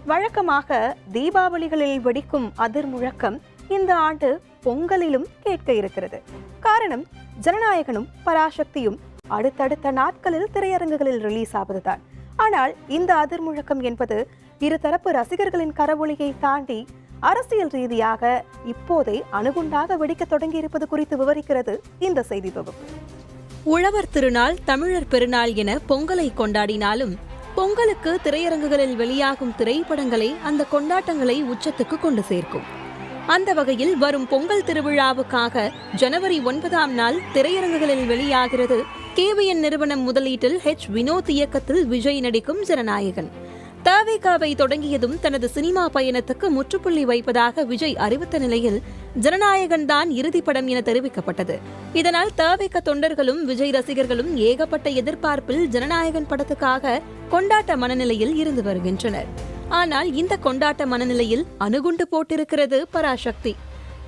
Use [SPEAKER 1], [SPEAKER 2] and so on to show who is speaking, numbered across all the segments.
[SPEAKER 1] வழக்கமாக தீபாவளிகளில் வெடிக்கும் அதிர் முழக்கம் இந்த ஆண்டு பொங்கலிலும் கேட்க இருக்கிறது. காரணம், ஜனநாயகனும் பராசக்தியும் அடுத்தடுத்த நாட்களில் திரையரங்குகளில் ரிலீஸ் ஆவதுதான். ஆனால் இந்த அதிர் முழக்கம் என்பது இருதரப்பு ரசிகர்களின் கரவொலியை தாண்டி அரசியல் ரீதியாக இப்போதே அணுகுண்டாக வெடிக்க தொடங்கி இருப்பது குறித்து விவரிக்கிறது இந்த செய்தி தொகுப்பு.
[SPEAKER 2] உழவர் திருநாள், தமிழர் பெருநாள் என பொங்கலை கொண்டாடினாலும் பொங்கலுக்கு திரையரங்குகளில் வெளியாகும் திரைப்படங்களே அந்த கொண்டாட்டங்களை உச்சத்துக்கு கொண்டு சேர்க்கும். அந்த வகையில் வரும் பொங்கல் திருவிழாவுக்காக ஜனவரி 9ஆம் நாள் திரையரங்குகளில் வெளியாகிறது KVN நிறுவனம் முதலீட்டில் வினோத் இயக்கத்தில் விஜய் நடிக்கும் ஜனநாயகன். தவேகாவை தொடங்கியதும் தனது சினிமா பயணத்துக்கு முற்றுப்புள்ளி வைப்பதாக விஜய் அறிவித்த நிலையில் ஜனநாயகன் தான் இறுதிப்படம் என தெரிவிக்கப்பட்டது. இதனால் தவேக தொண்டர்களும் விஜய் ரசிகர்களும் ஏகப்பட்ட எதிர்பார்ப்பில் ஜனநாயகன் படத்துக்காக கொண்டாட்ட மனநிலையில் இருந்து வருகின்றனர். ஆனால் இந்த கொண்டாட்ட மனநிலையில் அணுகுண்டு போட்டிருக்கிறது பராசக்தி.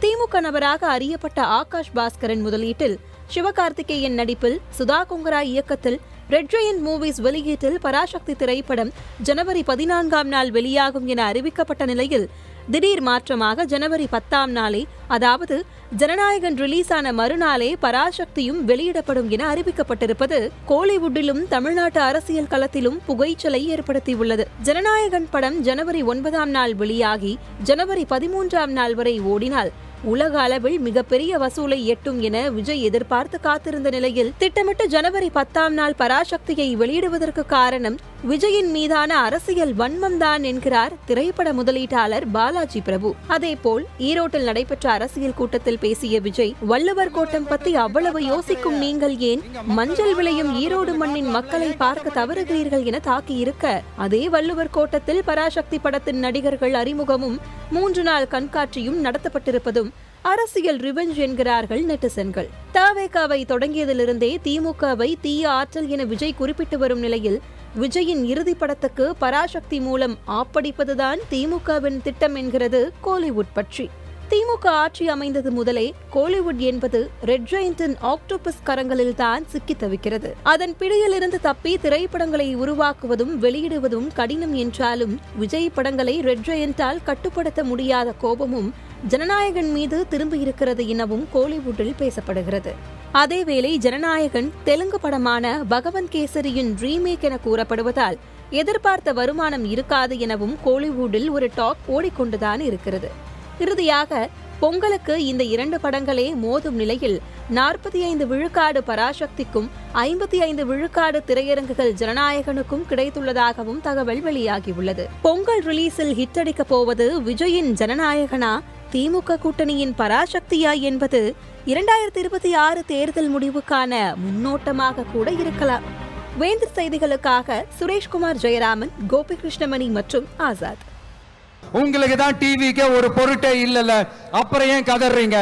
[SPEAKER 2] திமுக நபராக அறியப்பட்ட ஆகாஷ் பாஸ்கரன் முதலீட்டில் சிவகார்த்திகேயன் நடிப்பில் சுதா கொங்கரா இயக்கத்தில் ரெட் ஜெயண்ட் மூவிஸ் வெளியீட்டில் பராசக்தி திரைப்படம் ஜனவரி 14ஆம் நாள் வெளியாகும் என அறிவிக்கப்பட்ட நிலையில் திடீர் மாற்றமாக ஜனவரி 10ஆம் நாளே, அதாவது ஜனநாயகன் ரிலீஸ் ஆன மறுநாளே பராசக்தியும் வெளியிடப்படும் என அறிவிக்கப்பட்டிருப்பது கோலிவுட்டிலும் தமிழ்நாட்டு அரசியல் களத்திலும் புகைச்சலை ஏற்படுத்தியுள்ளது. ஜனநாயகன் படம் ஜனவரி 9ஆம் நாள் வெளியாகி ஜனவரி 13ஆம் நாள் வரை ஓடினால் உலக அளவில் மிகப்பெரிய வசூலை எட்டும் என விஜய் எதிர்பார்த்து காத்திருந்த நிலையில் திட்டமிட்டு ஜனவரி 10ஆம் நாள் பராசக்தியை வெளியிடுவதற்கு காரணம் விஜயின் மீதான அரசியல் வன்மம்தான் என்கிறார் திரைப்பட முதலீட்டாளர் பாலாஜி பிரபு. அதேபோல் ஈரோட்டில் நடைபெற்ற அரசியல் கூட்டத்தில் பேசிய விஜய், வள்ளுவர் கோட்டம் பத்தி அவ்வளவு யோசிக்கும் நீங்கள் ஏன் மஞ்சள் விளையும் ஈரோடு மண்ணின் மக்களை பார்க்க தவறுகிறீர்கள் என தாக்கியிருக்க, அதே வள்ளுவர் கோட்டத்தில் பராசக்தி படத்தின் நடிகர்கள் அறிமுகமும் 3 நாள் கண்காட்சியும் நடத்தப்பட்டிருப்பதும் அரசியல் ரிவெஞ்ச் என்கிறார்கள் நெட்டிசன்கள். தவேகாவை தொடங்கியதிலிருந்தே திமுகவை தீய ஆற்றல் என விஜய் குறிப்பிட்டு வரும் நிலையில் விஜயின் இறுதி படத்துக்கு பராசக்தி மூலம் ஆப்படிப்பதுதான் திமுகவின் திட்டம் என்கிறது கோலிவுட் பற்றி. திமுக ஆட்சி அமைந்தது முதலே கோலிவுட் என்பது ரெட் ஜெயண்டின் ஆக்டோபஸ் கரங்களில் தான் சிக்கி தவிக்கிறது. அதன் பிடியிலிருந்து தப்பி திரைப்படங்களை உருவாக்குவதும் வெளியிடுவதும் கடினம் என்றாலும் விஜய் படங்களை ரெட் ஜெயண்டால் கட்டுப்படுத்த முடியாத கோபமும் ஜனநாயகன் மீது திரும்பியிருக்கிறது எனவும் கோலிவுட்டில் பேசப்படுகிறது. அதேவேளை ஜனநாயகன் தெலுங்கு படமான பகவந்த் கேசரியின் ரீமேக் என கூறப்படுவதால் எதிர்பார்த்த வருமானம் இருக்காது எனவும் கோலிவுட்டில் ஒரு டாக் ஓடிக்கொண்டுதான் இருக்கிறது. இறுதியாக பொங்கலுக்கு இந்த 2 படங்களே மோதும் நிலையில் 45 விழுக்காடு பராசக்திக்கும் 55 விழுக்காடு திரையரங்குகள் ஜனநாயகனுக்கும் கிடைத்துள்ளதாகவும் தகவல் வெளியாகியுள்ளது. பொங்கல் ரிலீஸில் ஹிட் அடிக்கப் போவது விஜயின் ஜனநாயகனா, திமுக கூட்டணியின் பராசக்தியா என்பது 2026 தேர்தல் முடிவுக்கான முன்னோட்டமாக கூட இருக்கலாம். வேந்தர் செய்திகளுக்காக சுரேஷ்குமார் ஜெயராமன், கோபி கிருஷ்ணமணி மற்றும் ஆசாத்.
[SPEAKER 3] உங்களுக்கு தான் டிவிக்கே ஒரு பொருட்டே இல்லல, அப்புறம் ஏன் கதறீங்க?